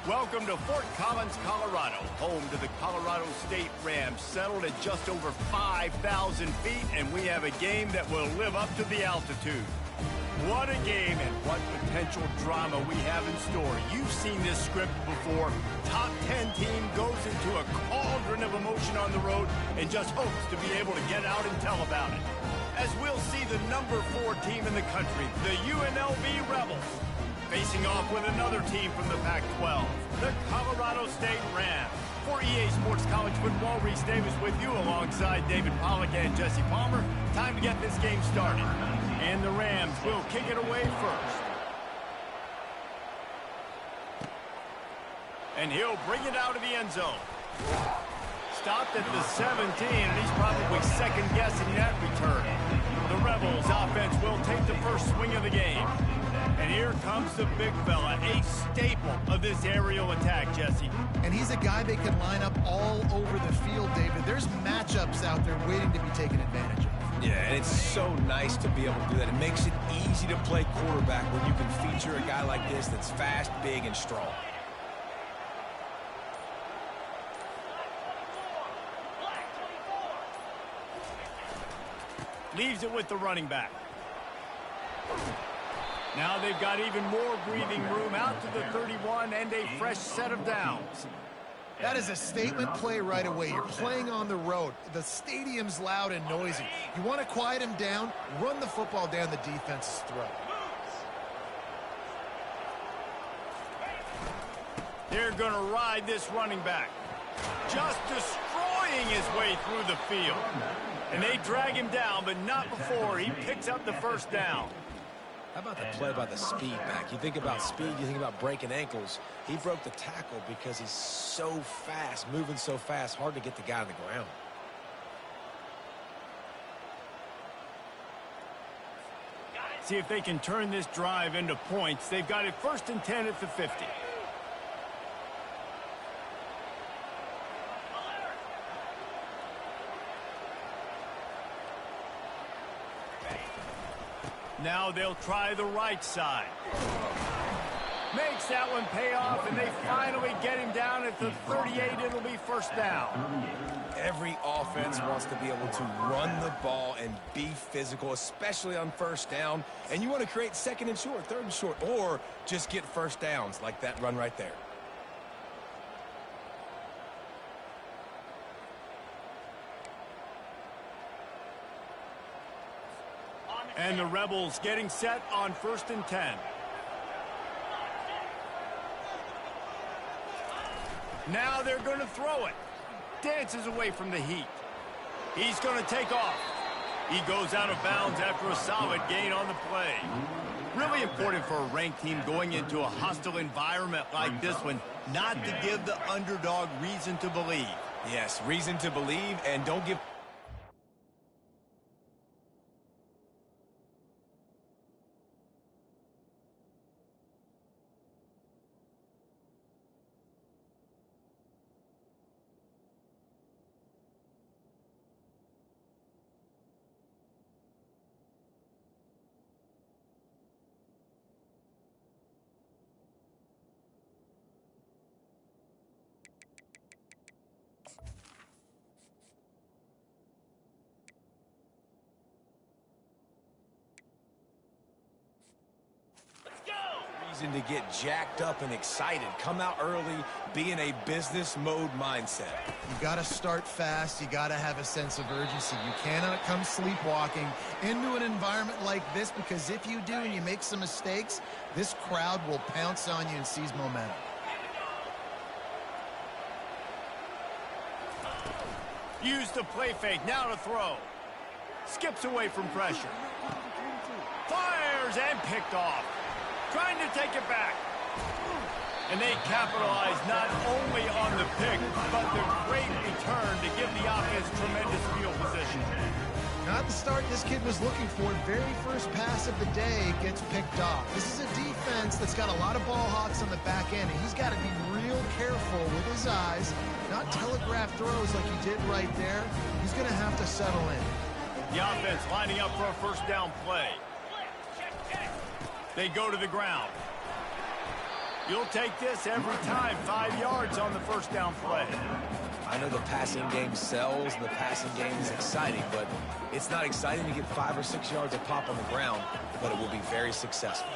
Welcome to Fort Collins, Colorado, home to the Colorado State Rams, settled at just over 5,000 feet, and we have a game that will live up to the altitude. What a game and what potential drama we have in store. You've seen this script before. Top 10 team goes into a cauldron of emotion on the road and just hopes to be able to get out and tell about it. As we'll see the number 4 team in the country, the UNLV Rebels, facing off with another team from the Pac-12, the Colorado State Rams. For EA Sports College Football, Reese Davis with you alongside David Pollack and Jesse Palmer. Time to get this game started. And the Rams will kick it away first. And he'll bring it out of the end zone. Stopped at the 17, and he's probably second-guessing that return. The Rebels offense will take the first swing of the game. And here comes the big fella, a staple of this aerial attack, Jesse. And he's a guy they can line up all over the field, David. There's matchups out there waiting to be taken advantage of. Yeah, and it's so nice to be able to do that. It makes it easy to play quarterback when you can feature a guy like this that's fast, big, and strong. Leaves it with the running back. Now they've got even more breathing room out to the 31 and a fresh set of downs. That is a statement play right away. You're playing on the road. The stadium's loud and noisy. You want to quiet him down, run the football down the defense's throat. They're going to ride this running back, just destroying his way through the field. And they drag him down, but not before he picks up the first down. How about the play by the speed back? You think about speed, you think about breaking ankles. He broke the tackle because he's so fast, moving so fast, hard to get the guy on the ground. See if they can turn this drive into points. They've got it 1st and 10 at the 50. Now they'll try the right side. Makes that one pay off, and they finally get him down at the 38. It'll be first down. Every offense wants to be able to run the ball and be physical, especially on first down. And you want to create 2nd and short, 3rd and short, or just get first downs like that run right there. And the Rebels getting set on 1st and 10. Now they're going to throw it. Dances away from the heat. He's going to take off. He goes out of bounds after a solid gain on the play. Really important for a ranked team going into a hostile environment like this one, not to give the underdog reason to believe. Yes, reason to believe, and don't give... to get jacked up and excited. Come out early, be in a business mode mindset. You got to start fast. You got to have a sense of urgency. You cannot come sleepwalking into an environment like this, because if you do and you make some mistakes, this crowd will pounce on you and seize momentum. Use the play fake, now to throw. Skips away from pressure. Fires and picked off. Trying to take it back. And they capitalize not only on the pick, but the great return to give the offense tremendous field position. Not the start this kid was looking for. Very first pass of the day gets picked off. This is a defense that's got a lot of ball hawks on the back end, and he's got to be real careful with his eyes, not telegraph throws like he did right there. He's going to have to settle in. The offense lining up for a first down play. They go to the ground. You'll take this every time. 5 yards on the first down play. I know the passing game sells and the passing game is exciting, but it's not exciting to get 5 or 6 yards of pop on the ground, but it will be very successful.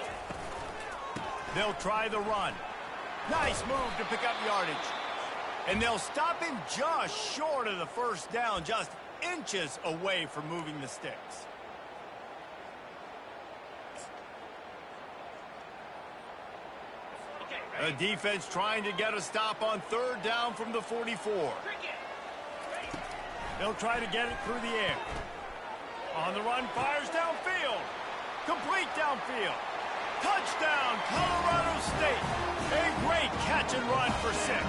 They'll try the run. Nice move to pick up yardage. And they'll stop him just short of the first down, just inches away from moving the sticks. The defense trying to get a stop on third down from the 44. They'll try to get it through the air. On the run, fires downfield. Complete downfield. Touchdown, Colorado State. A great catch and run for 6.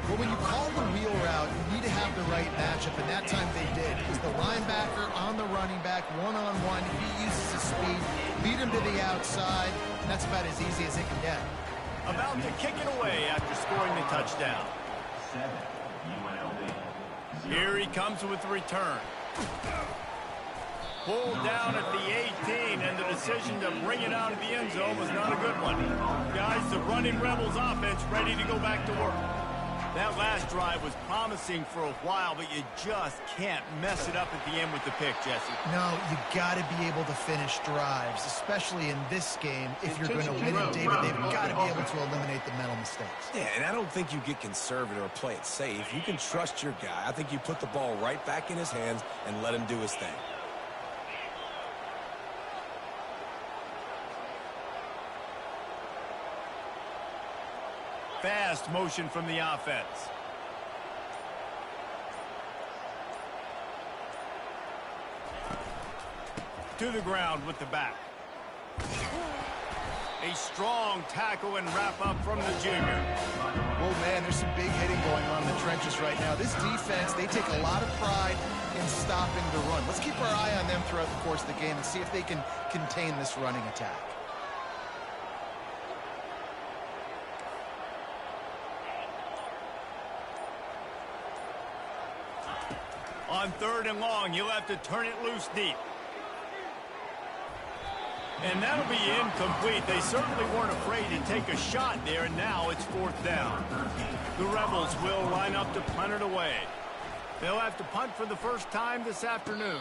Well, when you call the wheel route, you need to have the right matchup, and that time they did. It's the linebacker on the running back, one-on-one. He uses his speed, beat him to the outside. That's about as easy as it can get. About to kick it away after scoring the touchdown. Here he comes with the return. Pulled down at the 18, and the decision to bring it out of the end zone was not a good one. Guys, the running Rebels offense ready to go back to work. That last drive was promising for a while, but you just can't mess it up at the end with the pick, Jesse. No, you got to be able to finish drives, especially in this game. If you're going to win it, David, they've got to be able to eliminate the mental mistakes. Yeah, and I don't think you get conservative or play it safe. You can trust your guy. I think you put the ball right back in his hands and let him do his thing. Fast motion from the offense. To the ground with the back. A strong tackle and wrap up from the junior. Well, man, there's some big hitting going on in the trenches right now. This defense, they take a lot of pride in stopping the run. Let's keep our eye on them throughout the course of the game and see if they can contain this running attack. On third and long, he'll have to turn it loose deep. And that'll be incomplete. They certainly weren't afraid to take a shot there, and now it's fourth down. The Rebels will line up to punt it away. They'll have to punt for the first time this afternoon.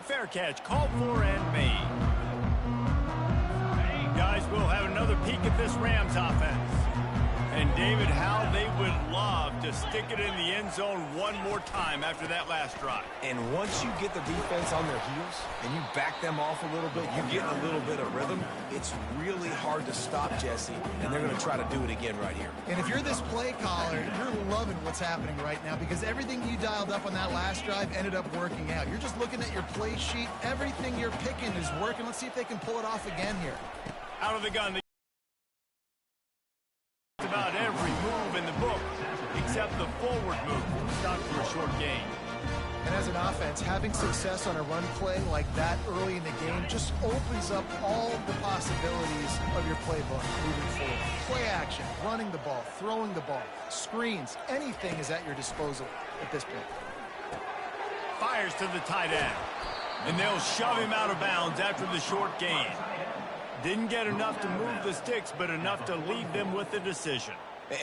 Fair catch called for and made. Guys, we'll have another peek at this Rams offense. And, David, how they would love to stick it in the end zone one more time after that last drive. And once you get the defense on their heels and you back them off a little bit, you get a little bit of rhythm, it's really hard to stop, Jesse, and they're going to try to do it again right here. And if you're this play caller, you're loving what's happening right now because everything you dialed up on that last drive ended up working out. You're just looking at your play sheet. Everything you're picking is working. Let's see if they can pull it off again here. Out of the gun. About every move in the book except the forward move. Stopped for a short gain. And as an offense, having success on a run play like that early in the game just opens up all the possibilities of your playbook moving forward. Play action, running the ball, throwing the ball, screens, anything is at your disposal at this point. Fires to the tight end. And they'll shove him out of bounds after the short gain. Didn't get enough to move the sticks, but enough to leave them with the decision.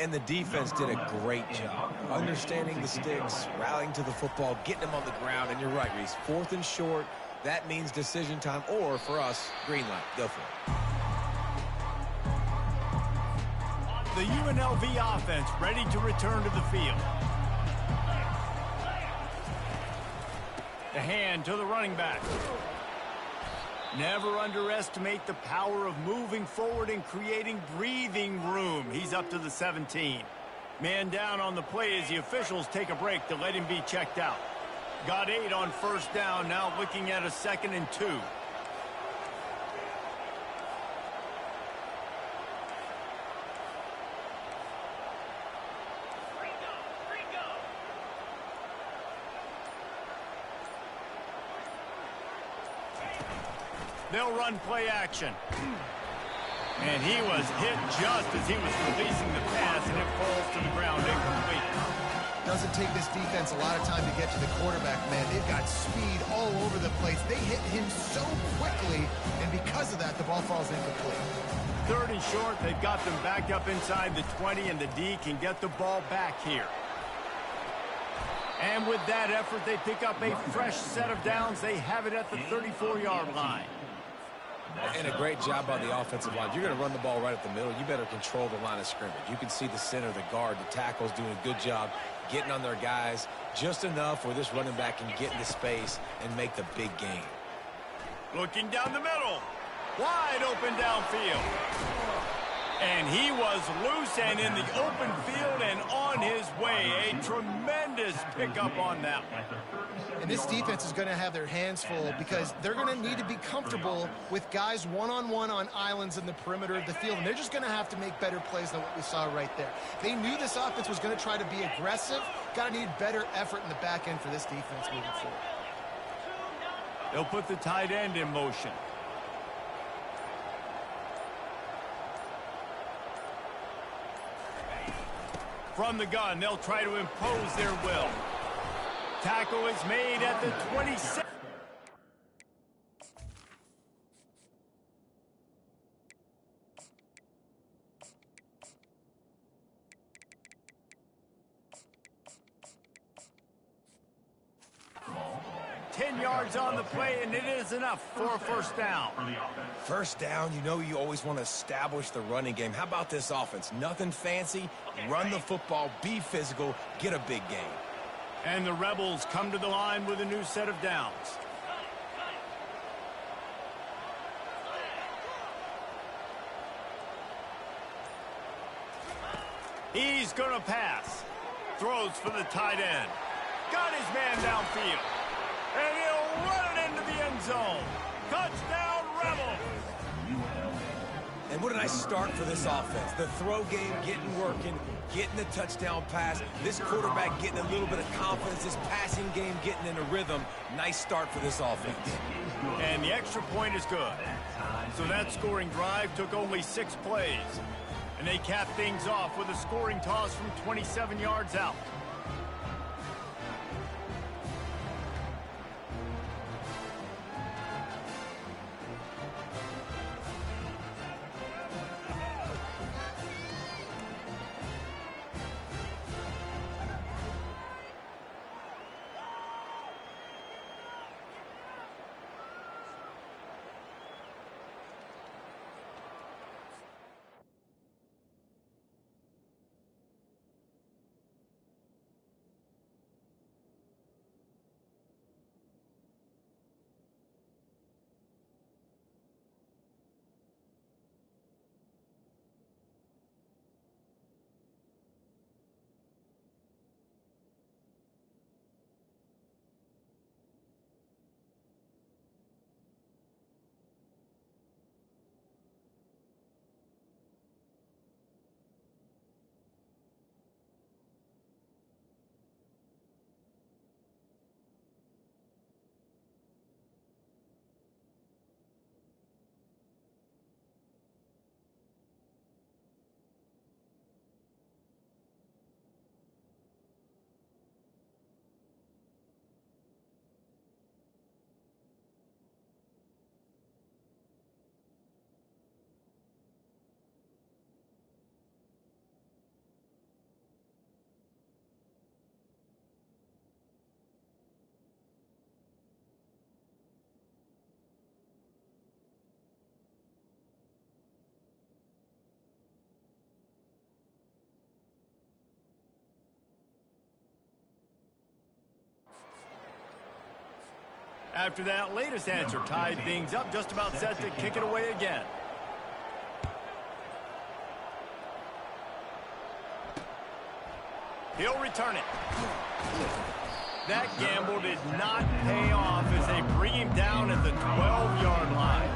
And the defense did a great job understanding the sticks, rallying to the football, getting them on the ground. And you're right, Reese. Fourth and short, that means decision time, or for us, green light. Go for it. The UNLV offense ready to return to the field. The hand to the running back. Never underestimate the power of moving forward and creating breathing room. He's up to the 17. Man down on the play as the officials take a break to let him be checked out. Got 8 on first down, now looking at a 2nd and 2. They'll run play action. And he was hit just as he was releasing the pass, and it falls to the ground incomplete. Doesn't take this defense a lot of time to get to the quarterback, man. They've got speed all over the place. They hit him so quickly, and because of that, the ball falls incomplete. 3rd and short. They've got them backed up inside the 20, and the D can get the ball back here. And with that effort, they pick up a fresh set of downs. They have it at the 34-yard line. And a great job by the offensive line. You're going to run the ball right up the middle. You better control the line of scrimmage. You can see the center, the guard, the tackles doing a good job getting on their guys just enough where this running back can get into space and make the big game. Looking down the middle. Wide open downfield. And he was loose and in the open field and on his way. A tremendous pickup on that one. And this defense is going to have their hands full because they're going to need to be comfortable with guys one-on-one on islands in the perimeter of the field. And they're just going to have to make better plays than what we saw right there. They knew this offense was going to try to be aggressive. Got to need better effort in the back end for this defense moving forward. They'll put the tight end in motion. From the gun, they'll try to impose their will. Tackle is made at the 26. Yards on the play, and it is enough for a first down. First down, you know you always want to establish the running game. How about this offense? Nothing fancy. Run the football, be physical, get a big game. And the Rebels come to the line with a new set of downs. He's going to pass. Throws for the tight end. Got his man downfield. And he'll run it into the end zone. Touchdown, Rebels. And what a nice start for this offense. The throw game getting working, getting the touchdown pass. This quarterback getting a little bit of confidence. This passing game getting in a rhythm. Nice start for this offense. And the extra point is good. So that scoring drive took only 6 plays. And they capped things off with a scoring toss from 27 yards out. After that latest answer tied things up, just about set to kick it away again. He'll return it. That gamble did not pay off as they bring him down at the 12-yard line.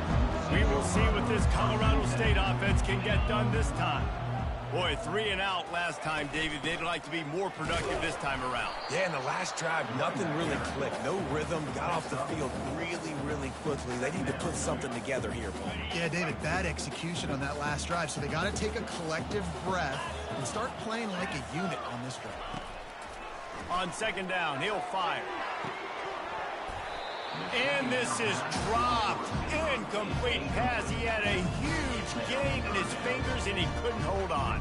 We will see what this Colorado State offense can get done this time. Boy, 3 and out last time, David. They'd like to be more productive this time around. Yeah, in the last drive, nothing really clicked. No rhythm, got off the field really, really quickly. They need to put something together here, Paul. Yeah, David, bad execution on that last drive, so they got to take a collective breath and start playing like a unit on this drive. On second down, he'll fire. And this is dropped. Incomplete pass. He had a huge much gain in his fingers, and he couldn't hold on.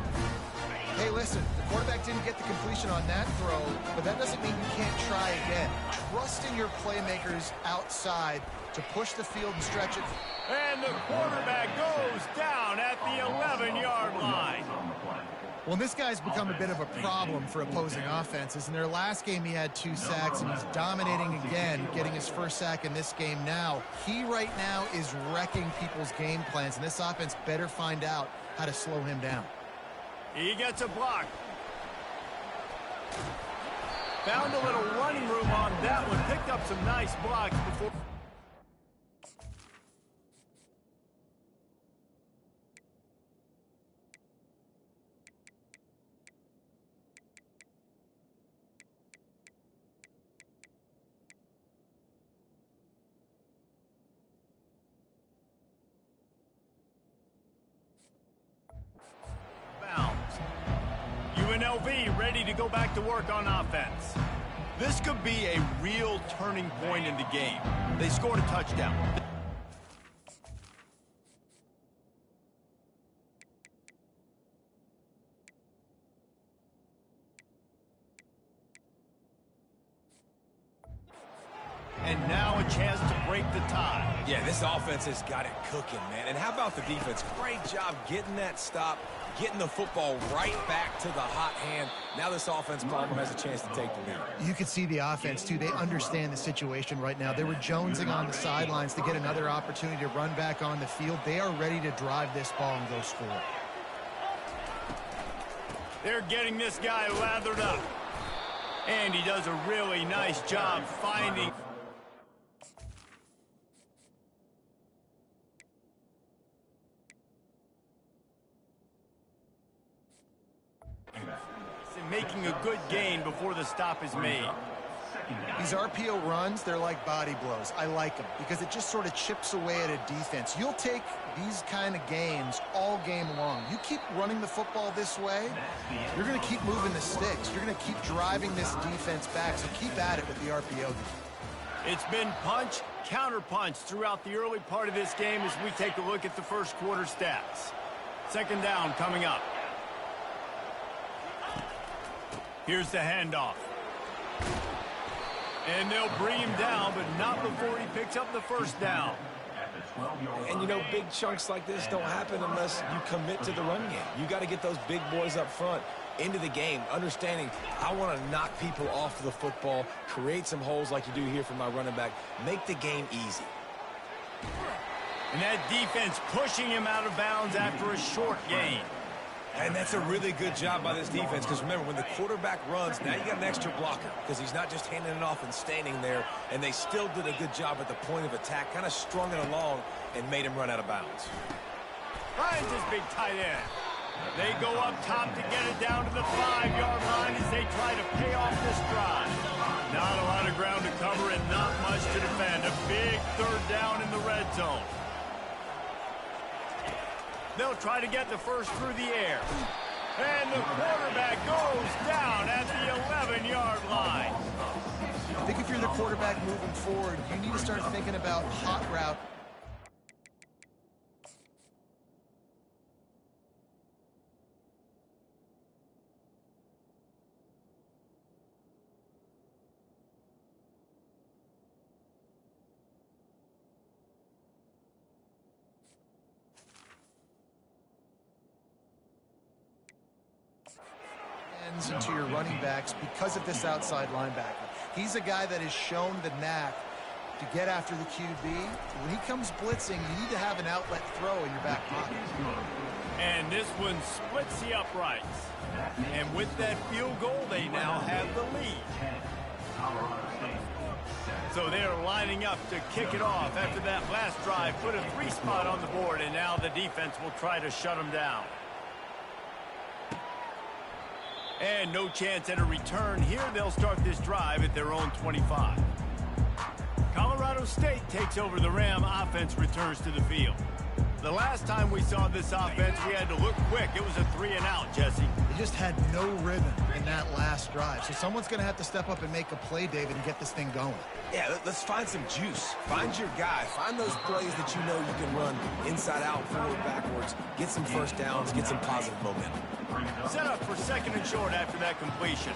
Hey, listen, the quarterback didn't get the completion on that throw, but that doesn't mean you can't try again. Trust in your playmakers outside to push the field and stretch it. And the quarterback goes down at the 11-yard line. Well, this guy's become a bit of a problem for opposing offenses. In their last game, he had 2 sacks, and he's dominating again, getting his first sack in this game now. He right now is wrecking people's game plans, and this offense better find out how to slow him down. He gets a block. Found a little running room on that one. Picked up some nice blocks before. UNLV ready to go back to work on offense. This could be a real turning point in the game. They scored a touchdown. And now a chance to break the tie. Yeah, this offense has got it cooking, man. And how about the defense? Great job getting that stop, getting the football right back to the hot hand. Now this offense problem has a chance to take the lead. You could see the offense, too. They understand the situation right now. They were jonesing on the sidelines to get another opportunity to run back on the field. They are ready to drive this ball and go score. They're getting this guy lathered up. And he does a really nice job finding... making a good gain before the stop is made. These RPO runs, they're like body blows. I like them because it just sort of chips away at a defense. You'll take these kind of gains all game long. You keep running the football this way, you're going to keep moving the sticks. You're going to keep driving this defense back, so keep at it with the RPO. It's been punch, counter-punch throughout the early part of this game as we take a look at the first quarter stats. Second down coming up. Here's the handoff. And they'll bring him down, but not before he picks up the first down. And, you know, big chunks like this don't happen unless you commit to the run game. You got to get those big boys up front into the game, understanding I want to knock people off the football, create some holes like you do here for my running back, make the game easy. And that defense pushing him out of bounds after a short gain. And that's a really good job by this defense because, remember, when the quarterback runs, now you got an extra blocker because he's not just handing it off and standing there, and they still did a good job at the point of attack, kind of strung it along and made him run out of bounds. Finds his big tight end. They go up top to get it down to the 5-yard line as they try to pay off this drive. Not a lot of ground to cover and not much to defend. A big third down in the red zone. They'll try to get the first through the air. And the quarterback goes down at the 11-yard line. I think if you're the quarterback moving forward, you need to start thinking about hot route. Into your running backs because of this outside linebacker. He's a guy that has shown the knack to get after the QB. When he comes blitzing, you need to have an outlet throw in your back pocket. And this one splits the uprights. And with that field goal, they now have the lead. So they're lining up to kick it off after that last drive. Put a 3 spot on the board, and now the defense will try to shut them down. And no chance at a return here. They'll start this drive at their own 25. Colorado State takes over the Ram. Offense returns to the field. The last time we saw this offense, we had to look quick. It was a 3-and-out, Jesse. They just had no rhythm in that last drive. So someone's going to have to step up and make a play, David, and get this thing going. Yeah, let's find some juice. Find your guy. Find those plays that you know you can run inside out, forward, backwards. Get some first downs. Get some positive momentum. Set up for 2nd and short after that completion.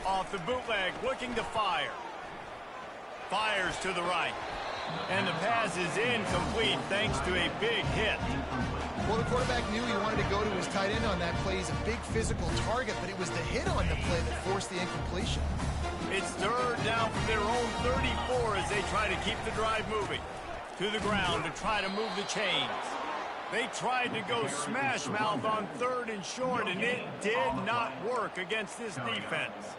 Off the bootleg, looking to fire. Fires to the right. And the pass is incomplete thanks to a big hit. Well, the quarterback knew he wanted to go to his tight end on that play. He's a big physical target, but it was the hit on the play that forced the incompletion. It's 3rd down from their own 34 as they try to keep the drive moving. To the ground to try to move the chains. They tried to go smash mouth on 3rd and short, and it did not work against this defense.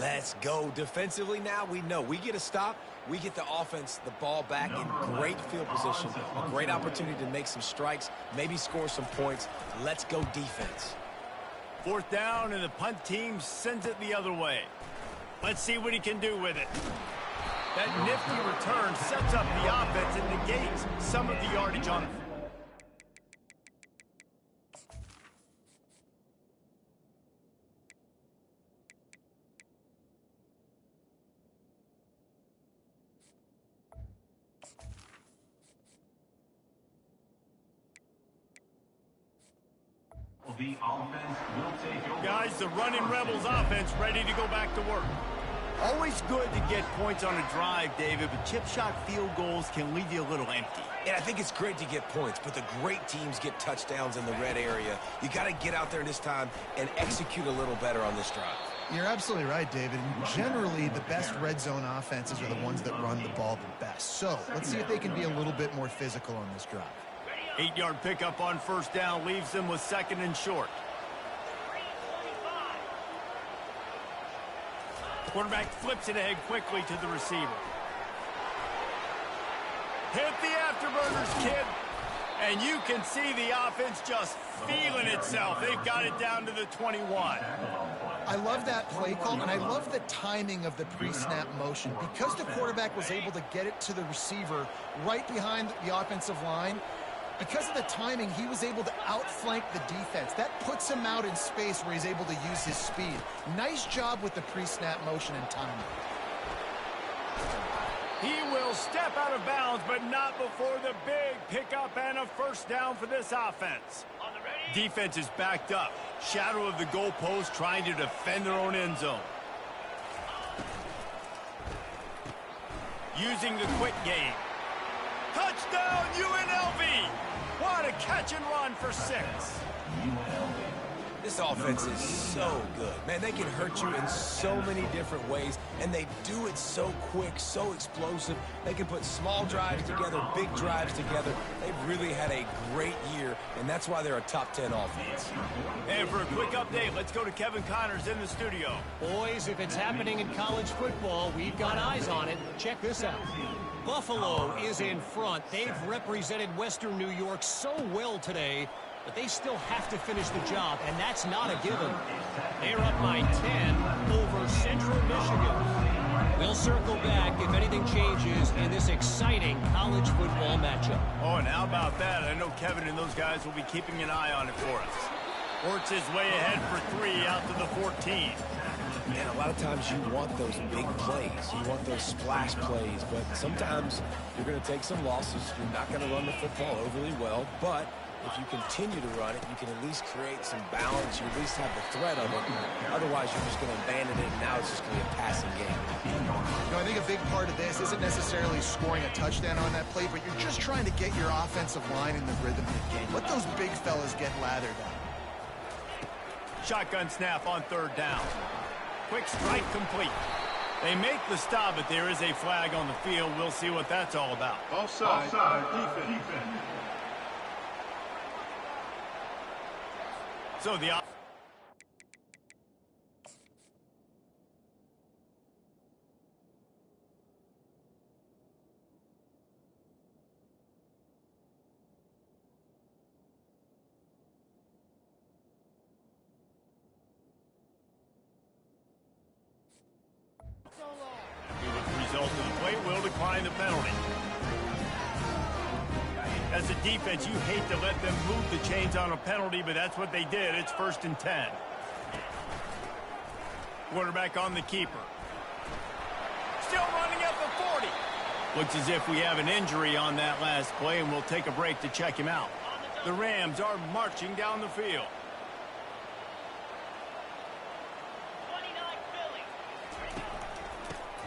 Let's go. Defensively now, we know we get a stop. We get the offense the ball back in great field position. A great opportunity to make some strikes, maybe score some points. Let's go defense. 4th down, and the punt team sends it the other way. Let's see what he can do with it. That nifty return sets up the offense and negates some of the yardage on it. The offense will take over. Guys, the running Rebels offense ready to go back to work. Always good to get points on a drive, David, but chip shot field goals can leave you a little empty. And I think it's great to get points, but the great teams get touchdowns in the red area. You got to get out there this time and execute a little better on this drive. You're absolutely right, David. And generally, the best red zone offenses are the ones that run the ball the best. So let's see if they can be a little bit more physical on this drive. 8-yard pickup on 1st down leaves them with 2nd and short. Quarterback flips it ahead quickly to the receiver. Hit the afterburners, kid. And you can see the offense just feeling itself. They've got it down to the 21. I love that play call, and I love the timing of the pre-snap motion. Because the quarterback was able to get it to the receiver right behind the offensive line, because of the timing, he was able to outflank the defense. That puts him out in space where he's able to use his speed. Nice job with the pre-snap motion and timing. He will step out of bounds, but not before the big pickup and a 1st down for this offense. Defense is backed up. Shadow of the goalpost trying to defend their own end zone. Using the quick game. Touchdown, UNLV! What a catch and run for 6. This offense is so good. Man, they can hurt you in so many different ways, and they do it so quick, so explosive. They can put small drives together, big drives together. They've really had a great year, and that's why they're a top 10 offense. And for a quick update, let's go to Kevin Connors in the studio. Boys, if it's happening in college football, we've got eyes on it. Check this out. Buffalo is in front. They've represented Western New York so well today, but they still have to finish the job, and that's not a given. They're up by 10 over Central Michigan. We'll circle back if anything changes in this exciting college football matchup. Oh, and how about that? I know Kevin and those guys will be keeping an eye on it for us. Works his way ahead for 3 out to the 14. And a lot of times you want those big plays. You want those splash plays, but sometimes you're going to take some losses. You're not going to run the football overly well, but if you continue to run it, you can at least create some balance. You at least have the threat of it. Otherwise, you're just going to abandon it, and now it's just going to be a passing game. You know, I think a big part of this isn't necessarily scoring a touchdown on that play, but you're just trying to get your offensive line in the rhythm of the game. Let those big fellas get lathered up. Shotgun snap on 3rd down. Quick strike complete. They make the stop, but there is a flag on the field. We'll see what that's all about. Offside defense. So the result of the play will to applying the penalty. As a defense, you hate to let them move the chains on a penalty, but that's what they did. It's 1st and 10. Quarterback on the keeper. Still running at the 40. Looks as if we have an injury on that last play, and we'll take a break to check him out. The Rams are marching down the field.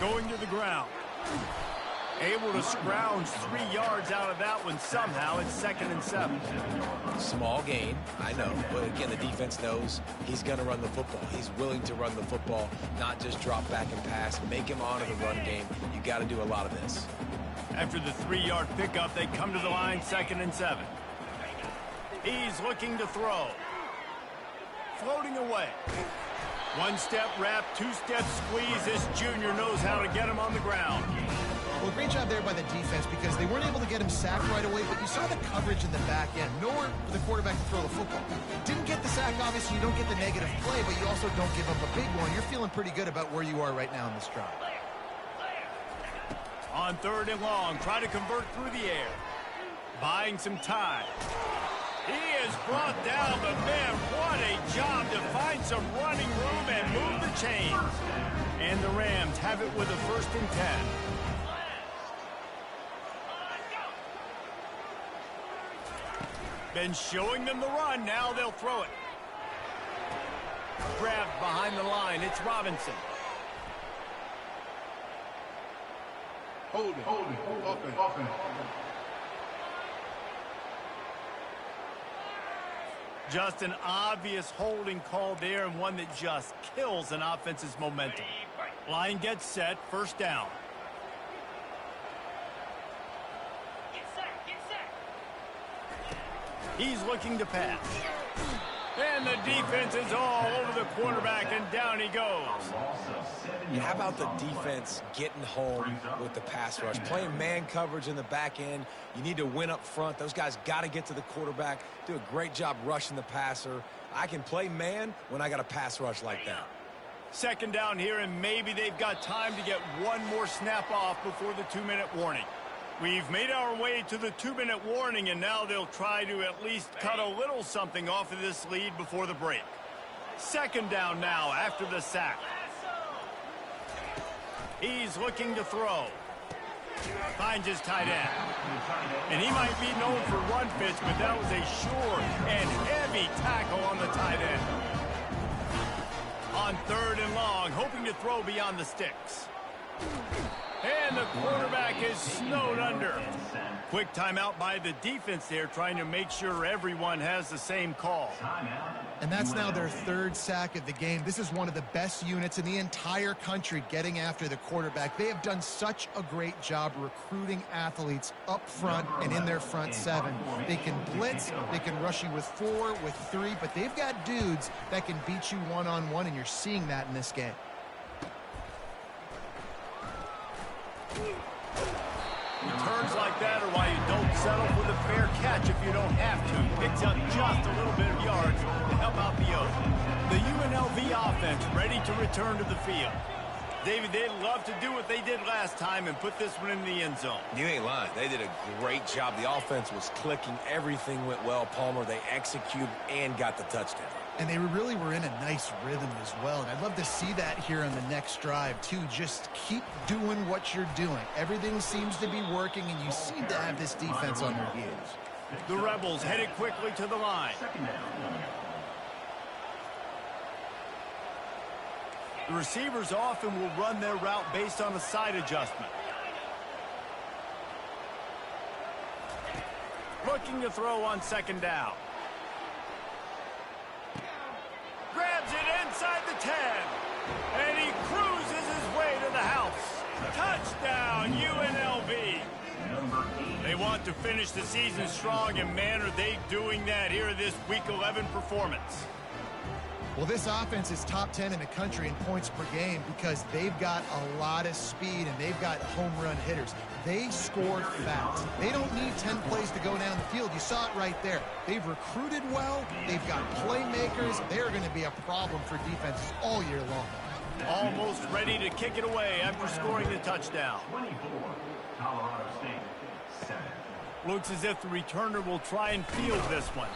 Going to the ground. Able to scrounge 3 yards out of that one somehow. It's 2nd and 7. Small gain, I know. But again, the defense knows he's going to run the football. He's willing to run the football, not just drop back and pass. Make him honor the run game. You got to do a lot of this. After the 3-yard pickup, they come to the line, 2nd and 7. He's looking to throw. Floating away. 1-step wrap, 2-step squeeze. This junior knows how to get him on the ground. Well, great job there by the defense because they weren't able to get him sacked right away, but you saw the coverage in the back end. Nowhere for the quarterback to throw the football. Didn't get the sack, obviously. You don't get the negative play, but you also don't give up a big one. You're feeling pretty good about where you are right now in this drive. On 3rd and long, try to convert through the air. Buying some time. He is brought down, but man, what a job to find some running room and move the chains. And the Rams have it with a 1st and 10. Been showing them the run, now they'll throw it. Grabbed behind the line, it's Robinson. Hold it. Offense. Just an obvious holding call there, and one that just kills an offense's momentum. Line gets set, 1st down. He's looking to pass. And the defense is all over the quarterback, and down he goes. Yeah, how about the defense getting home with the pass rush? Playing man coverage in the back end. You need to win up front. Those guys got to get to the quarterback. Do a great job rushing the passer. I can play man when I got a pass rush like that. 2nd down here, and maybe they've got time to get one more snap off before the 2-minute warning. We've made our way to the 2-minute warning, and now they'll try to at least cut a little something off of this lead before the break. 2nd down now after the sack. He's looking to throw. Finds his tight end. And he might be known for run fits, but that was a sure and heavy tackle on the tight end. On 3rd and long, hoping to throw beyond the sticks. And the quarterback is snowed under. Quick timeout by the defense there, trying to make sure everyone has the same call. And that's now their 3rd sack of the game. This is one of the best units in the entire country getting after the quarterback. They have done such a great job recruiting athletes up front and in their front 7. They can blitz, they can rush you with 4, with 3, but they've got dudes that can beat you one-on-one, and you're seeing that in this game. Turns like that are why you don't settle for the fair catch if you don't have to. Picks up just a little bit of yards to help out the O. The UNLV offense ready to return to the field. David, they'd love to do what they did last time and put this one in the end zone. You ain't lying. They did a great job. The offense was clicking. Everything went well, Palmer. They executed and got the touchdown. And they really were in a nice rhythm as well. And I'd love to see that here on the next drive, too. Just keep doing what you're doing. Everything seems to be working, and you seem to have this defense on their heels. The Rebels headed quickly to the line. The receivers often will run their route based on a side adjustment. Looking to throw on 2nd down. Grabs it inside the 10. And he cruises his way to the house. Touchdown, UNLV. They want to finish the season strong, and man, are they doing that here in this Week 11 performance. Well, this offense is top 10 in the country in points per game because they've got a lot of speed and they've got home run hitters. They score fast. They don't need 10 plays to go down the field. You saw it right there. They've recruited well. They've got playmakers. They're going to be a problem for defenses all year long. Almost ready to kick it away after scoring the touchdown. 24, Colorado State, 7. Looks as if the returner will try and field this one.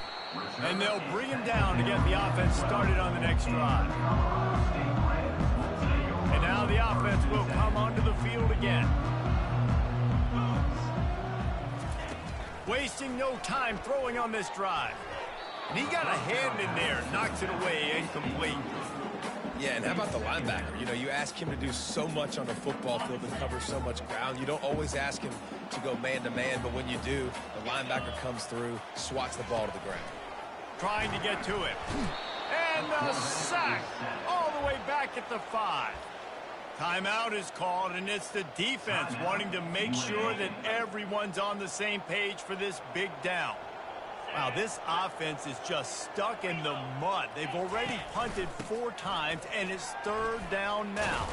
And they'll bring him down to get the offense started on the next drive. And now the offense will come onto the field again. Wasting no time throwing on this drive. And he got a hand in there, knocks it away, incomplete. Yeah, and how about the linebacker? You know, you ask him to do so much on the football field and cover so much ground. You don't always ask him to go man-to-man, but when you do, the linebacker comes through, swats the ball to the ground. Trying to get to it. And the sack all the way back at the 5. Timeout is called, and it's the defense wanting to make sure that everyone's on the same page for this big down. Wow, this offense is just stuck in the mud. They've already punted 4 times, and it's 3rd down now.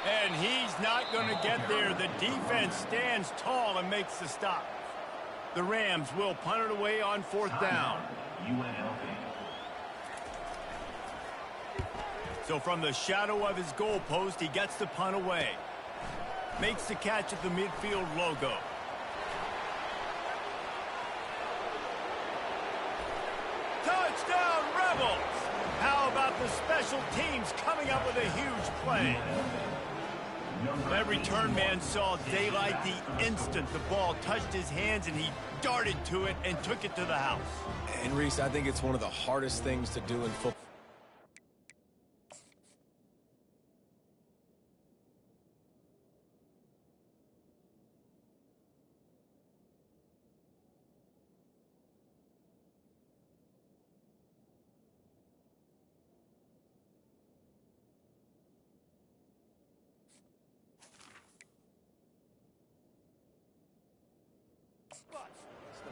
And he's not going to get there. The defense stands tall and makes the stop. The Rams will punt it away on 4th down. UNLV. So from the shadow of his goal post, he gets the punt away. Makes the catch at the midfield logo. Touchdown, Rebels! How about the special teams coming up with a huge play? That return man saw daylight the instant the ball touched his hands, and he darted to it and took it to the house. And Reese, I think it's one of the hardest things to do in football.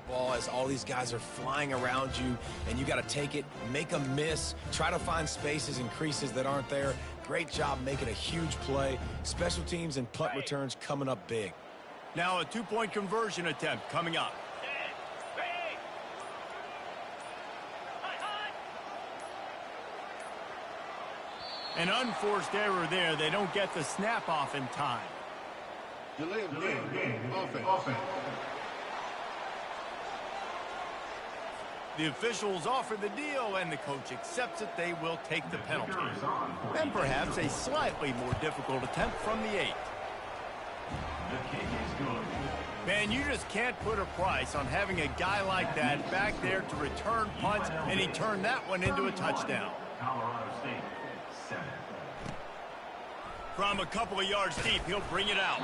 Ball as all these guys are flying around you, and you got to take it, make a miss, try to find spaces and creases that aren't there. Great job making a huge play. Special teams and punt returns coming up big. Now a 2-point conversion attempt coming up. An unforced error there. They don't get the snap off in time. Delay of game. Offense. The officials offer the deal, and the coach accepts it. They will take the penalty. And perhaps a slightly more difficult attempt from the 8. The kick is good. Man, you just can't put a price on having a guy like that back there to return punts, and he turned that one into a touchdown. Colorado State, 7. From a couple of yards deep, he'll bring it out.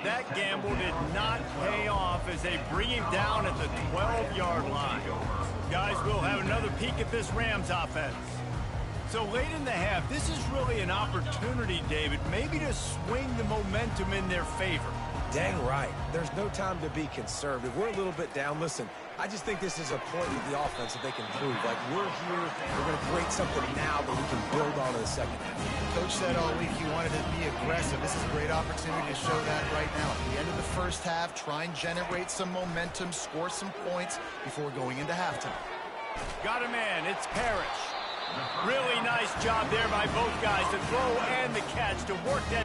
That gamble did not pay off as they bring him down at the 12-yard line. Guys, we'll have another peek at this Rams offense. So late in the half, this is really an opportunity, David, maybe to swing the momentum in their favor. Dang right. There's no time to be conservative. We're a little bit down. Listen, I just think this is a point with the offense that they can prove. Like, we're here, we're going to create something now that we can build on in the second half. Coach said all week he wanted to be aggressive. This is a great opportunity to show that right now. At the end of the first half, try and generate some momentum, score some points before going into halftime. Got a man. It's Parrish. Really nice job there by both guys, the throw and the catch to work that.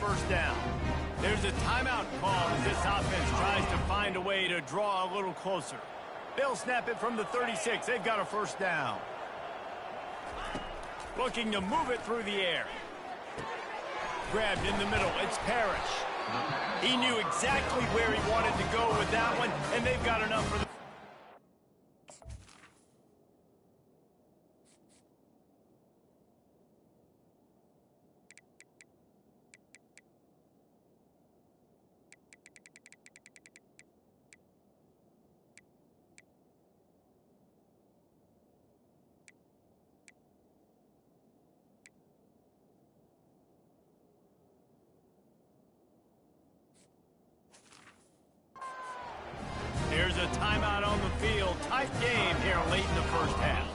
First down. There's a timeout call as this offense tries to find a way to draw a little closer. They'll snap it from the 36. They've got a first down. Looking to move it through the air. Grabbed in the middle. It's Parrish. He knew exactly where he wanted to go with that one, and they've got enough for the... timeout on the field. Tight game here late in the first half.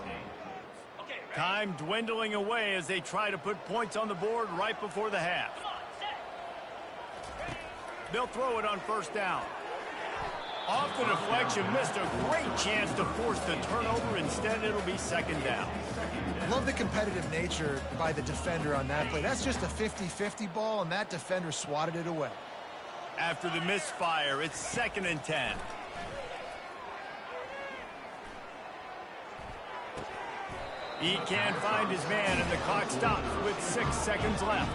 Time dwindling away as they try to put points on the board right before the half. They'll throw it on first down. Off the deflection, missed a great chance to force the turnover. Instead, it'll be second down. Love the competitive nature by the defender on that play. That's just a 50-50 ball, and that defender swatted it away. After the misfire, it's 2nd and 10. He can't find his man, and the clock stops with 6 seconds left.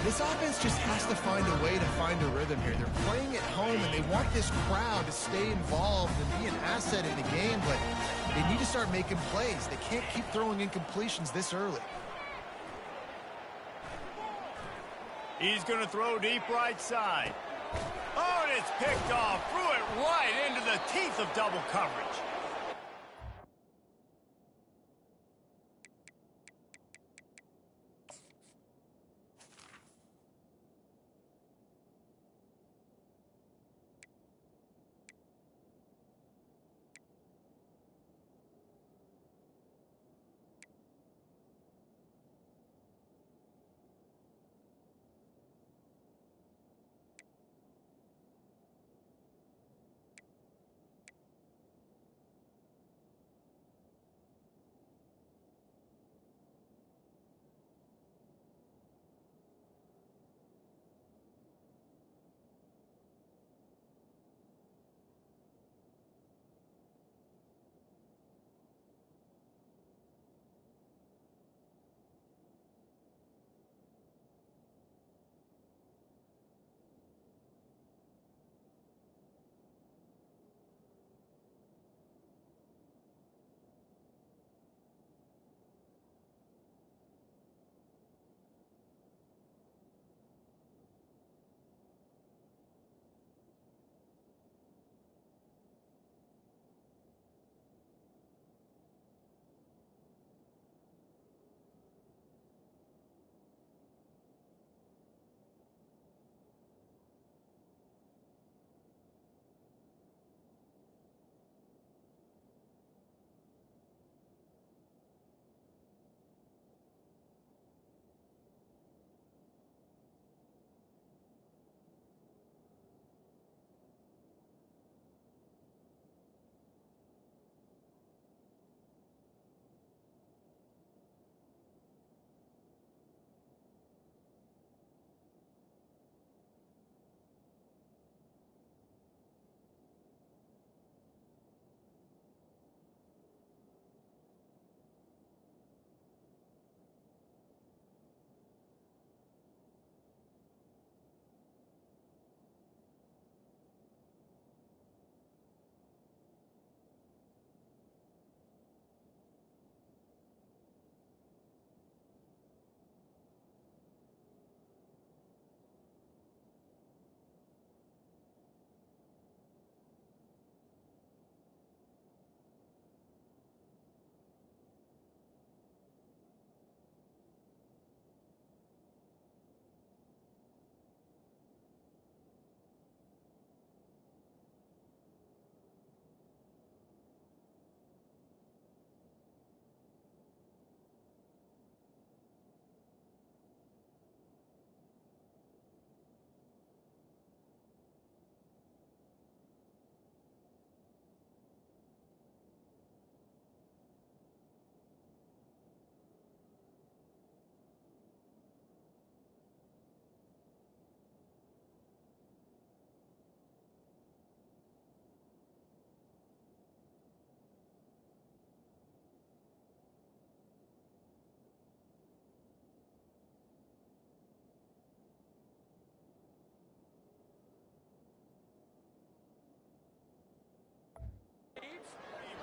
This offense just has to find a way to find a rhythm here. They're playing at home, and they want this crowd to stay involved and be an asset in the game, but they need to start making plays. They can't keep throwing incompletions this early. He's going to throw deep right side. Oh, and it's picked off. Threw it right into the teeth of double coverage.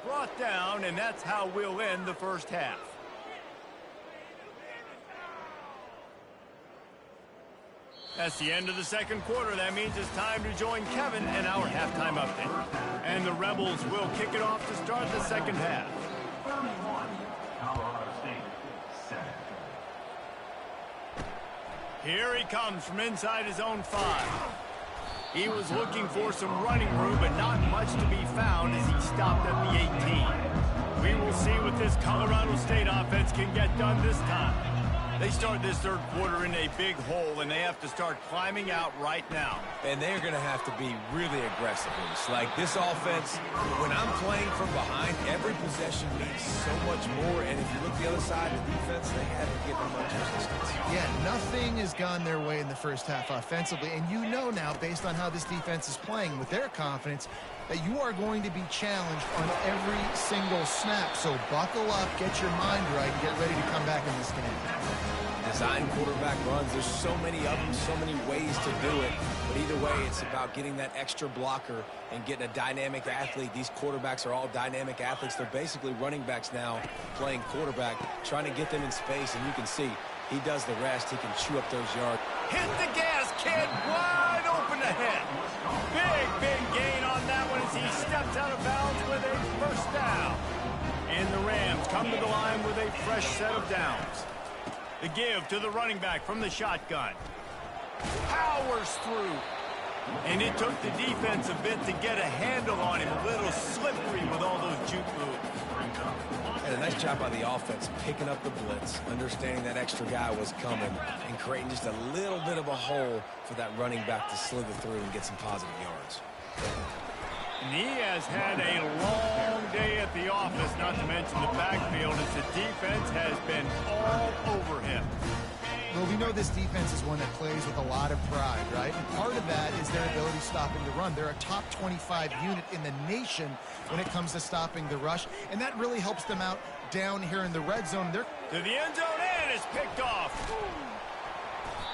Brought down, and that's how we'll end the first half. That's the end of the second quarter. That means it's time to join Kevin in our halftime update. And the Rebels will kick it off to start the second half. 31, Colorado State, 7. Here he comes from inside his own 5. He was looking for some running room, but not much to be found as he stopped at the 18. We will see what this Colorado State offense can get done this time. They start this third quarter in a big hole, and they have to start climbing out right now. And they're going to have to be really aggressive. It's like this offense, when I'm playing from behind, every possession means so much more. And if you look the other side of the defense, they haven't given much resistance. Yeah, nothing has gone their way in the first half offensively. And you know now, based on how this defense is playing with their confidence, that you are going to be challenged on every single snap. So buckle up, get your mind right, and get ready to come back in this game. Design quarterback runs. There's so many of them, so many ways to do it. But either way, it's about getting that extra blocker and getting a dynamic athlete. These quarterbacks are all dynamic athletes. They're basically running backs now playing quarterback, trying to get them in space. And you can see he does the rest. He can chew up those yards. Hit the gas, kid. Wide open ahead. Big gain on that one as he steps out of bounds with a first down. And the Rams come to the line with a fresh set of downs. The give to the running back from the shotgun. Powers through. And it took the defense a bit to get a handle on him. A little slippery with all those juke moves. And a nice job by the offense picking up the blitz, understanding that extra guy was coming, and creating just a little bit of a hole for that running back to slither through and get some positive yards. And he has had a long day at the office, not to mention the backfield, as the defense has been all over him. Well, we know this defense is one that plays with a lot of pride, right? And part of that is their ability stopping the run. They're a top 25 unit in the nation when it comes to stopping the rush, and that really helps them out down here in the red zone. They're to the end zone and is picked off.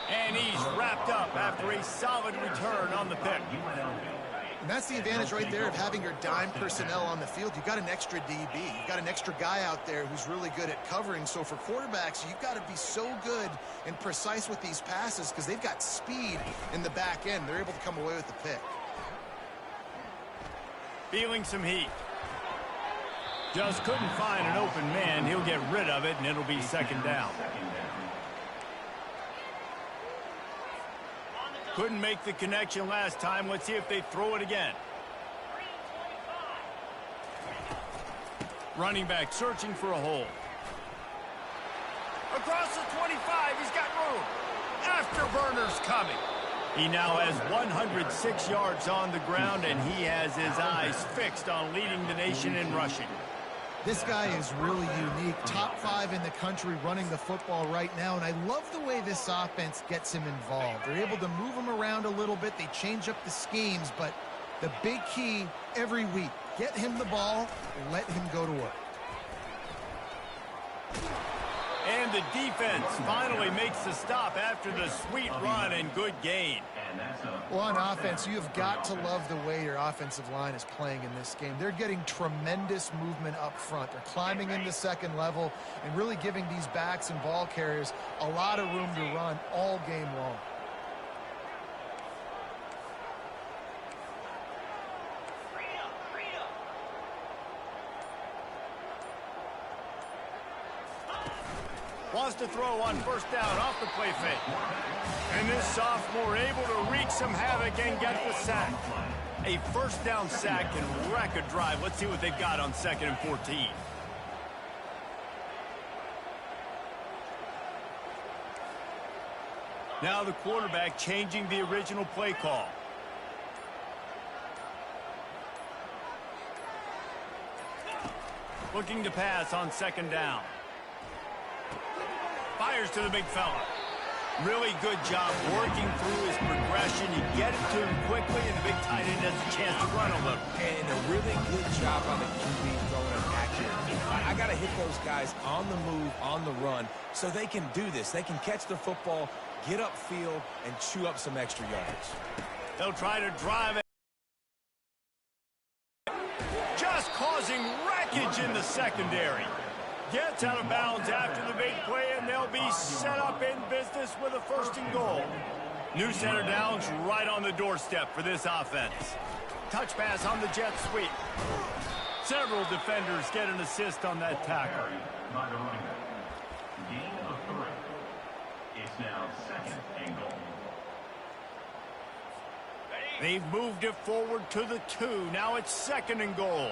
And he's wrapped up after a solid return on the pick. And that's the advantage right there of having your dime personnel on the field. You've got an extra DB. You've got an extra guy out there who's really good at covering. So for quarterbacks, you've got to be so good and precise with these passes because they've got speed in the back end. They're able to come away with the pick. Feeling some heat. Just couldn't find an open man. He'll get rid of it, and it'll be second down. Couldn't make the connection last time. Let's see if they throw it again. Running back searching for a hole. Across the 25, he's got room. Afterburners coming. He now has 106 yards on the ground, and he has his eyes fixed on leading the nation in rushing. This guy is really unique. Top 5 in the country running the football right now, and I love the way this offense gets him involved. They're able to move him around a little bit. They change up the schemes, but the big key every week, get him the ball and let him go to work. And the defense finally makes the stop after the sweet run and good gain. Well, on offense, you have got to love the way your offensive line is playing in this game. They're getting tremendous movement up front. They're climbing into second level and really giving these backs and ball carriers a lot of room to run all game long. Wants to throw on first down off the play fake. And this sophomore able to wreak some havoc and get the sack. A first down sack can wreck a drive. Let's see what they've got on 2nd and 14. Now the quarterback changing the original play call. Looking to pass on 2nd down. Fires to the big fella. Really good job working through his progression. You get it to him quickly, and the big tight end has a chance to run a little. And a really good job by the QB throwing it accurately. I got to hit those guys on the move, on the run, so they can do this. They can catch the football, get upfield, and chew up some extra yards. They'll try to drive it. Just causing wreckage in the secondary. Gets out of bounds after the big play, and they'll be set up in business with a 1st and goal. New center downs right on the doorstep for this offense. Touch pass on the jet sweep. Several defenders get an assist on that tackle. By the running back. Gain of 3. It's now 2nd and goal. Ready? They've moved it forward to the 2. Now it's 2nd and goal.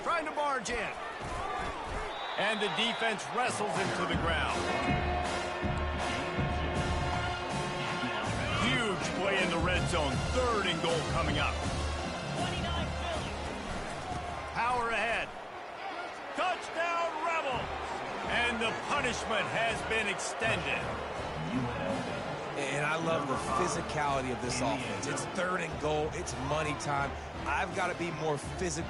Trying to barge in. And the defense wrestles into the ground. Huge play in the red zone. 3rd and goal coming up. Power ahead. Touchdown, Rebels! And the punishment has been extended. And I love the physicality of this offense. It's 3rd and goal. It's money time. I've got to be more physical.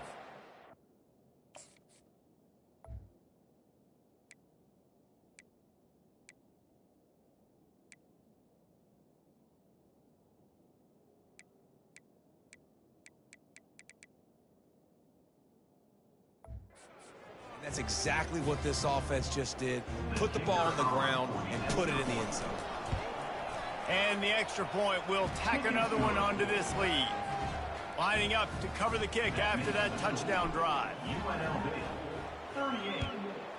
That's exactly what this offense just did. Put the ball on the ground and put it in the end zone. And the extra point will tack another one onto this lead. Lining up to cover the kick after that touchdown drive. UNLV 38,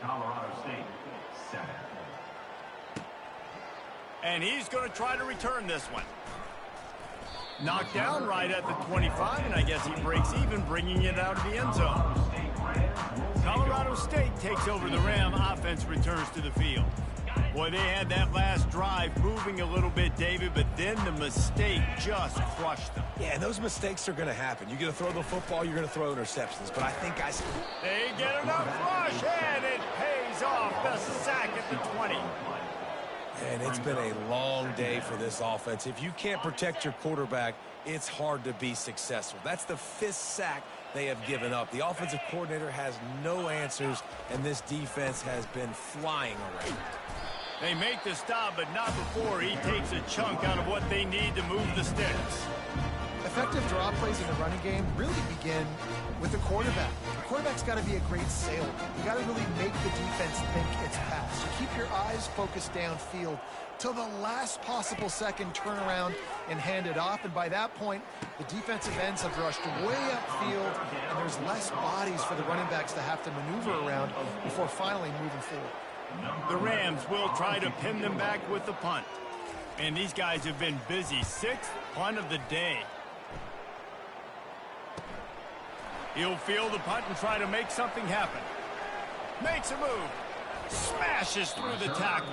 Colorado State 7. And he's going to try to return this one. Knocked down right at the 25, and I guess he breaks even, bringing it out of the end zone. Colorado State takes over the Ram. Offense returns to the field. Boy, they had that last drive moving a little bit, David, but then the mistake just crushed them. Yeah, and those mistakes are going to happen. You're going to throw the football, you're going to throw interceptions. But I think they get enough rush, and it pays off. The sack at the 20. And it's been a long day for this offense. If you can't protect your quarterback, it's hard to be successful. That's the 5th sack they have given up. The offensive coordinator has no answers, and this defense has been flying around. They make the stop, but not before he takes a chunk out of what they need to move the sticks. Effective draw plays in the running game really begin with the quarterback. The quarterback's got to be a great sailor. You got to really make the defense think it's pass. You keep your eyes focused downfield till the last possible second, turn around and hand it off. And by that point, the defensive ends have rushed way upfield, and there's less bodies for the running backs to have to maneuver around before finally moving forward. The Rams will try to pin them back with the punt. And these guys have been busy. 6th punt of the day. He'll field the punt and try to make something happen. Makes a move. Smashes through the tackle.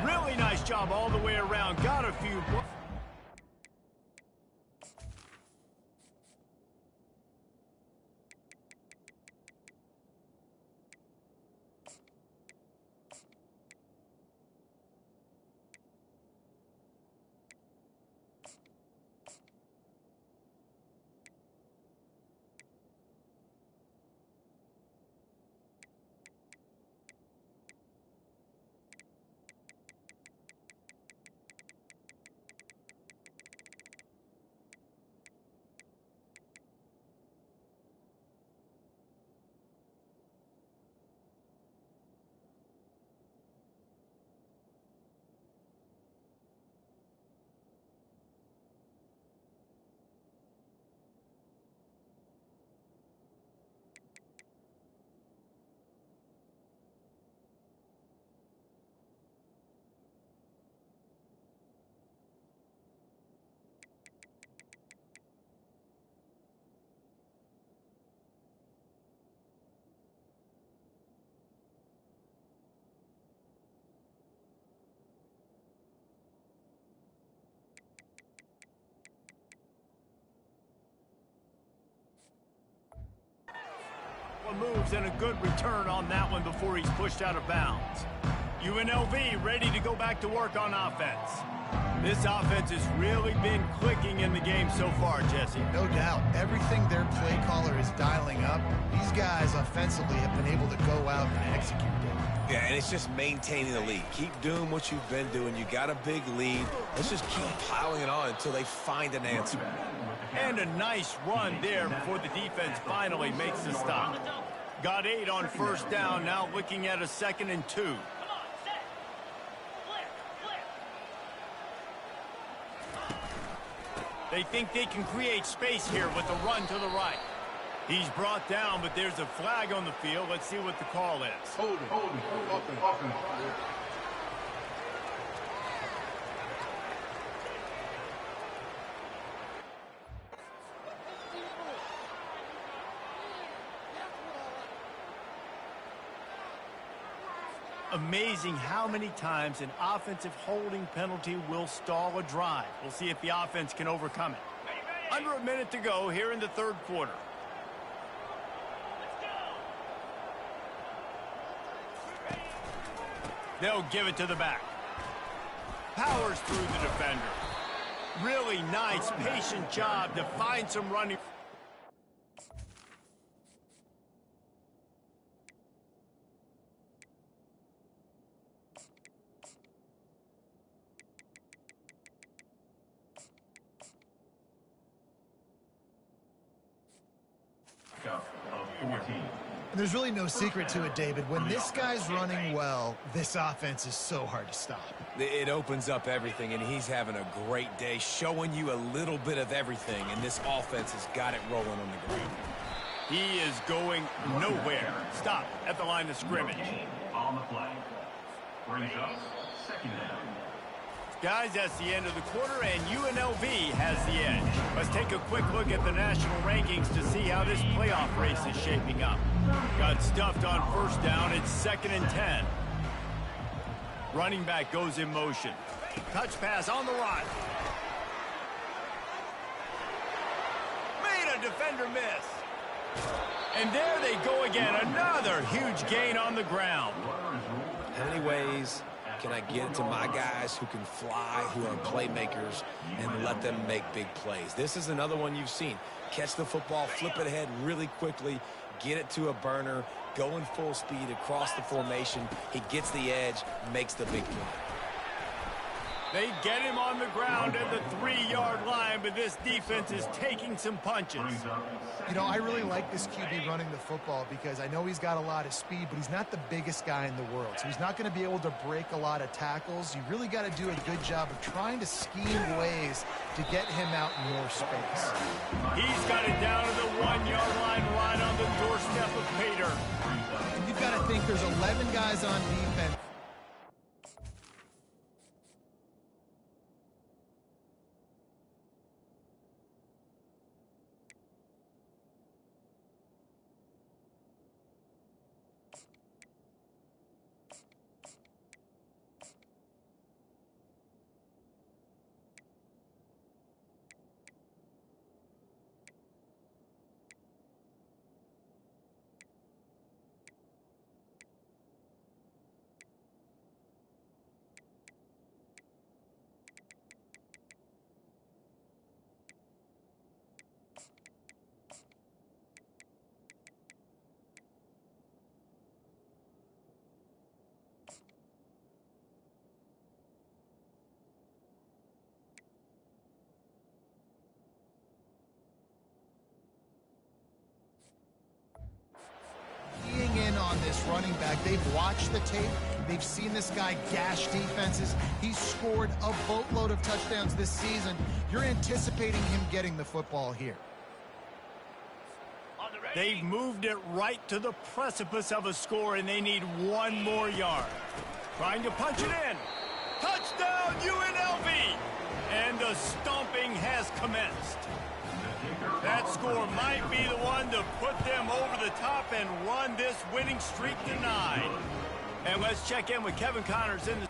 Really nice job all the way around. Got a few... moves and a good return on that one before he's pushed out of bounds. UNLV ready to go back to work on offense. This offense has really been clicking in the game so far, Jesse. No doubt. Everything their play caller is dialing up, these guys offensively have been able to go out and execute it. Yeah, and it's just maintaining the lead. Keep doing what you've been doing. You got a big lead. Let's just keep piling it on until they find an answer. And a nice run there before the defense finally makes the stop. Got 8 on 1st down, now looking at a 2nd and 2. They think they can create space here with the run to the right. He's brought down, but there's a flag on the field. Let's see what the call is. Hold it. amazing how many times an offensive holding penalty will stall a drive. We'll see if the offense can overcome it. Under a minute to go here in the third quarter. They'll give it to the back. Powers through the defender. Really nice, patient job to find some running. Of 14. And there's really no secret to it, David. When this guy's running well, this offense is so hard to stop. It opens up everything, and he's having a great day, showing you a little bit of everything, and this offense has got it rolling on the ground. He is going nowhere. Stop at the line of scrimmage. On the play. Brings up second down. Guys, that's the end of the quarter, and UNLV has the edge. Let's take a quick look at the national rankings to see how this playoff race is shaping up. Got stuffed on first down. It's 2nd and 10. Running back goes in motion. Touch pass on the run. Made a defender miss. And there they go again. Another huge gain on the ground. How many ways can I get it to my guys who can fly, who are playmakers, and let them make big plays? This is another one you've seen. Catch the football, flip it ahead really quickly, get it to a burner, go in full speed across the formation. He gets the edge, makes the big play. They get him on the ground at the 3-yard line, but this defense is taking some punches. You know, I really like this QB running the football because I know he's got a lot of speed, but he's not the biggest guy in the world. So he's not going to be able to break a lot of tackles. You really got to do a good job of trying to scheme ways to get him out in more space. He's got it down to the 1-yard line right on the doorstep of Pater. And you've got to think there's 11 guys on defense. On this running back, they've watched the tape, they've seen this guy gash defenses. He's scored a boatload of touchdowns this season. You're anticipating him getting the football here. They've moved it right to the precipice of a score, and they need 1 more yard. Trying to punch it in. Touchdown, UNLV! And the stomping has commenced. That score might be the one to put them over the top and run this winning streak to 9. And let's check in with Kevin Connors in the...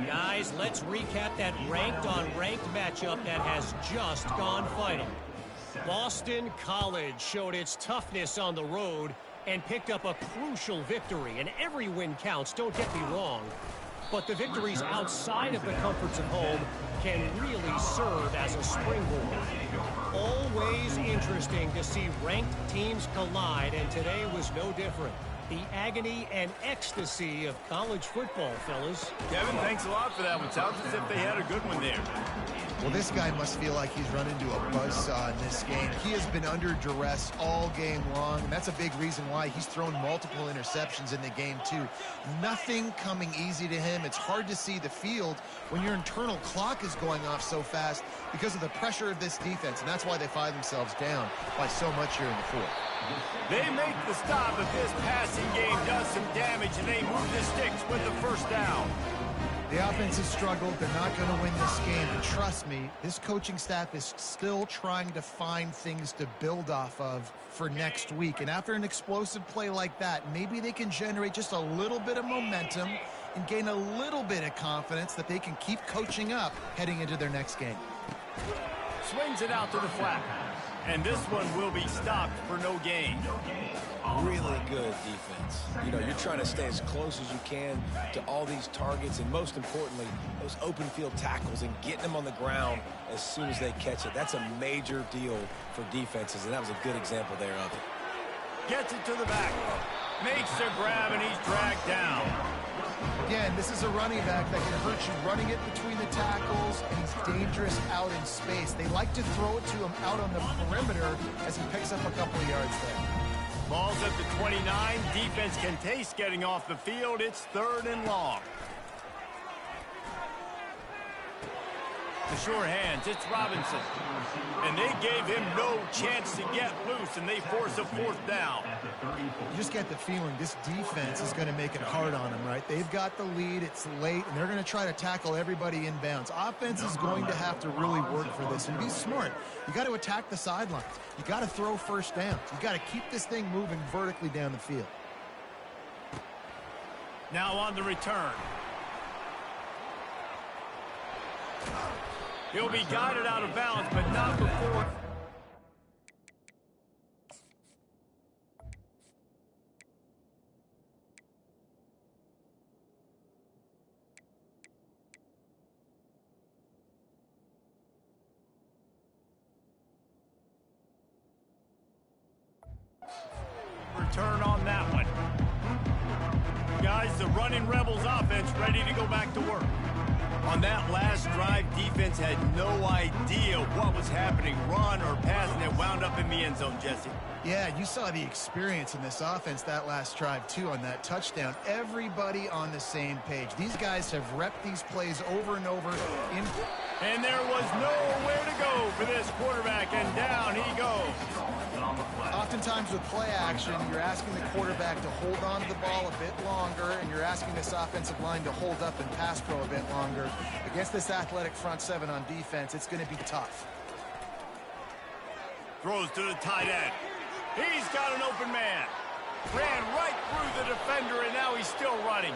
Guys, let's recap that ranked-on-ranked matchup that has just gone final. Boston College showed its toughness on the road and picked up a crucial victory. And every win counts, don't get me wrong. But the victories outside of the comforts of home can really serve as a springboard. Always interesting to see ranked teams collide, and today was no different. The agony and ecstasy of college football, fellas. Kevin, thanks a lot for that one. Sounds as if they had a good one there. Well, this guy must feel like he's run into a buzzsaw in this game. He has been under duress all game long, and that's a big reason why he's thrown multiple interceptions in the game, too. Nothing coming easy to him. It's hard to see the field when your internal clock is going off so fast because of the pressure of this defense, and that's why they find themselves down by so much here in the fourth. They make the stop, but this passing game does some damage, and they move the sticks with the first down. The offense has struggled. They're not going to win this game. And trust me, this coaching staff is still trying to find things to build off of for next week. And after an explosive play like that, maybe they can generate just a little bit of momentum and gain a little bit of confidence that they can keep coaching up heading into their next game. Swings it out to the flat. And this one will be stopped for no gain. Really good defense. You know, you're trying to stay as close as you can to all these targets, and most importantly, those open field tackles and getting them on the ground as soon as they catch it. That's a major deal for defenses, and that was a good example there of it. Gets it to the back. Makes the grab, and he's dragged down. Again, this is a running back that can hurt you running it between the tackles, and he's dangerous out in space. They like to throw it to him out on the perimeter as he picks up a couple of yards there. Ball's at the 29. Defense can taste getting off the field. It's 3rd and long. The short hands, it's Robinson. And they gave him no chance to get loose, and they force a 4th down. You just get the feeling this defense is going to make it hard on them, right? They've got the lead, it's late, and they're going to try to tackle everybody inbounds. Offense is going to have to really work for this and be smart. You got to attack the sidelines. You got to throw first downs. You got to keep this thing moving vertically down the field. Now on the return. He'll be guided out of bounds, but not before. Return on that one. Guys, the running Rebels offense ready to go back to work. On that last drive, defense had no idea what was happening, run or pass, and it wound up in the end zone, Jesse. Yeah, you saw the experience in this offense that last drive, too, on that touchdown. Everybody on the same page. These guys have repped these plays over and over. And there was nowhere to go for this quarterback, and down he goes. Oftentimes with play action, you're asking the quarterback to hold on to the ball a bit longer, and you're asking this offensive line to hold up and pass pro a bit longer. Against this athletic front seven on defense, it's going to be tough. Throws to the tight end. He's got an open man. Ran right through the defender, and now he's still running.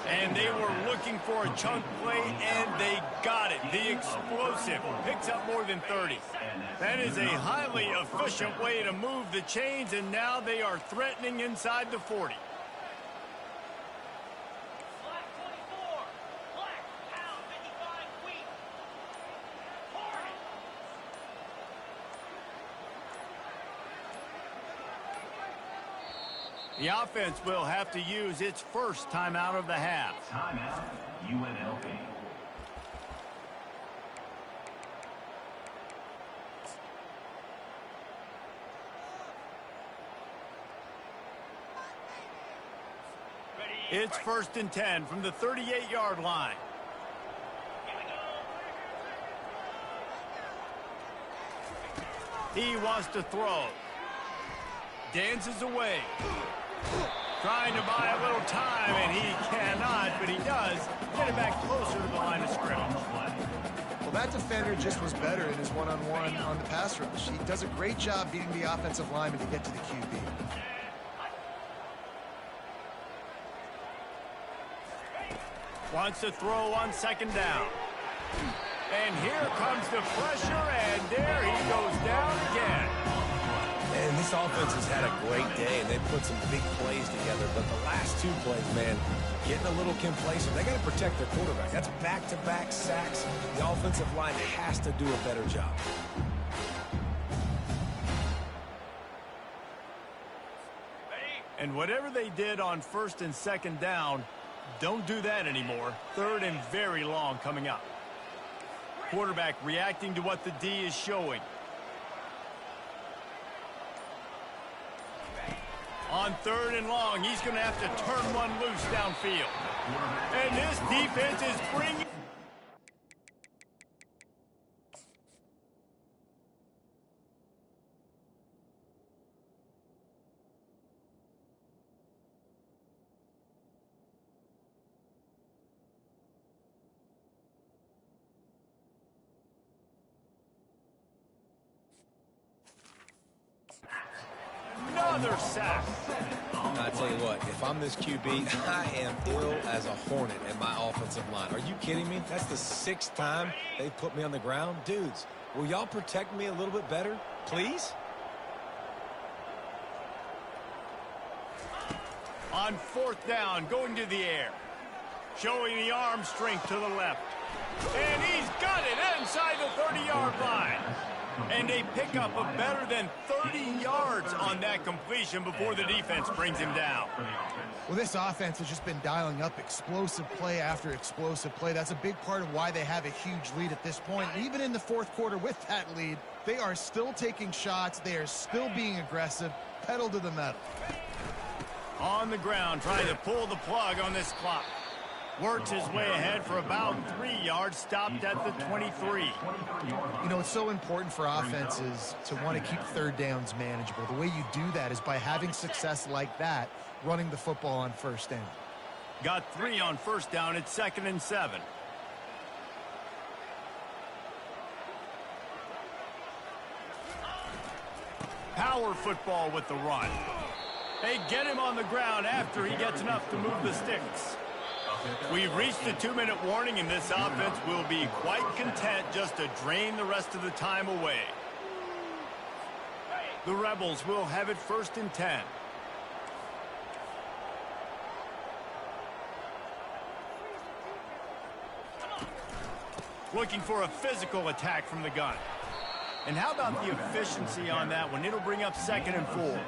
And they were looking for a chunk play, and they got it. The explosive picks up more than 30. That is a highly efficient way to move the chains, and now they are threatening inside the 40. The offense will have to use its first timeout of the half. Timeout, UNLV. It's 1st and 10 from the 38-yard line. He wants to throw. Dances away. Trying to buy a little time, and he cannot, but he does get it back closer to the line of scrimmage. Well, that defender just was better in his one-on-one on the pass rush. He does a great job beating the offensive lineman to get to the QB. Wants to throw on second down. And here comes the pressure, and there he goes down again. And this offense has had a great day, and they've put some big plays together. But the last two plays, man, getting a little complacent. They got to protect their quarterback. That's back-to-back sacks. The offensive line has to do a better job. And whatever they did on first and second down, don't do that anymore. Third and very long coming up. Quarterback reacting to what the D is showing. On third and long, he's going to have to turn one loose downfield. And this defense is bringing... Another sack. I tell you what, if I'm this QB, I am ill as a hornet in my offensive line. Are you kidding me? That's the 6th time they've put me on the ground. Dudes, will y'all protect me a little bit better, please? On fourth down, going to the air. Showing the arm strength to the left. And he's got it inside the 30-yard line. And they pick up a better than 30 yards on that completion before the defense brings him down. Well, this offense has just been dialing up explosive play after explosive play. That's a big part of why they have a huge lead at this point. Even in the fourth quarter with that lead, they are still taking shots. They are still being aggressive, pedal to the metal. On the ground, trying to pull the plug on this clock. Works his way ahead for about 3 yards, stopped at the 23. You know, it's so important for offenses to want to keep third downs manageable. The way you do that is by having success like that, running the football on first down. Got 3 on first down at 2nd and 7. Power football with the run. They get him on the ground after he gets enough to move the sticks. We've reached the 2-minute warning, and this offense will be quite content just to drain the rest of the time away. The Rebels will have it 1st and 10. Looking for a physical attack from the gun. And how about the efficiency on that one? It'll bring up 2nd and 4.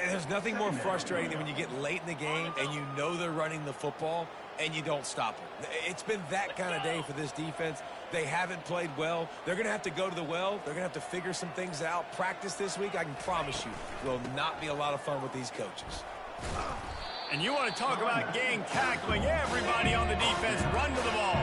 And there's nothing more frustrating than when you get late in the game and you know they're running the football and you don't stop them. It's been that kind of day for this defense. They haven't played well. They're going to have to go to the well. They're going to have to figure some things out. Practice this week, I can promise you, will not be a lot of fun with these coaches. And you want to talk about gang tackling. Everybody on the defense run to the ball.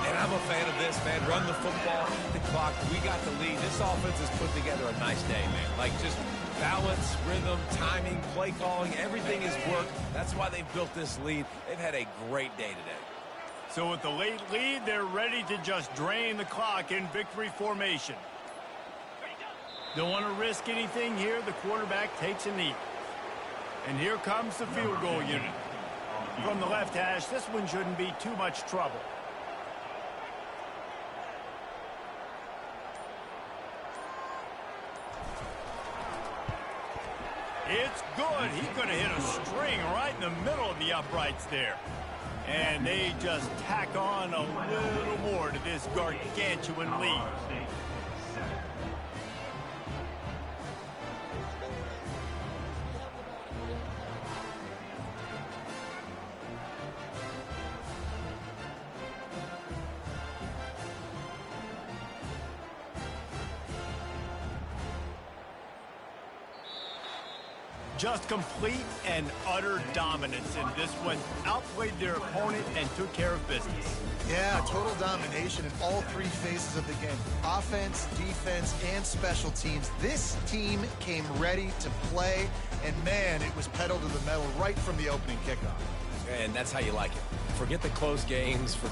And I'm a fan of this, man. Run the football, eat the clock. We got the lead. This offense has put together a nice day, man. Like, just balance, rhythm, timing, play calling, everything has worked. That's why they've built this lead. They've had a great day today. So with the late lead, they're ready to just drain the clock in victory formation. Don't want to risk anything here. The quarterback takes a knee. And here comes the field goal unit. From the left hash, this one shouldn't be too much trouble. It's good. He's going to hit a string right in the middle of the uprights there. And they just tack on a little more to this gargantuan lead. Just complete and utter dominance in this one. Outplayed their opponent and took care of business. Yeah, total domination in all 3 phases of the game. Offense, defense, and special teams. This team came ready to play, and man, it was pedal to the metal right from the opening kickoff. And that's how you like it. Forget the close games. Forget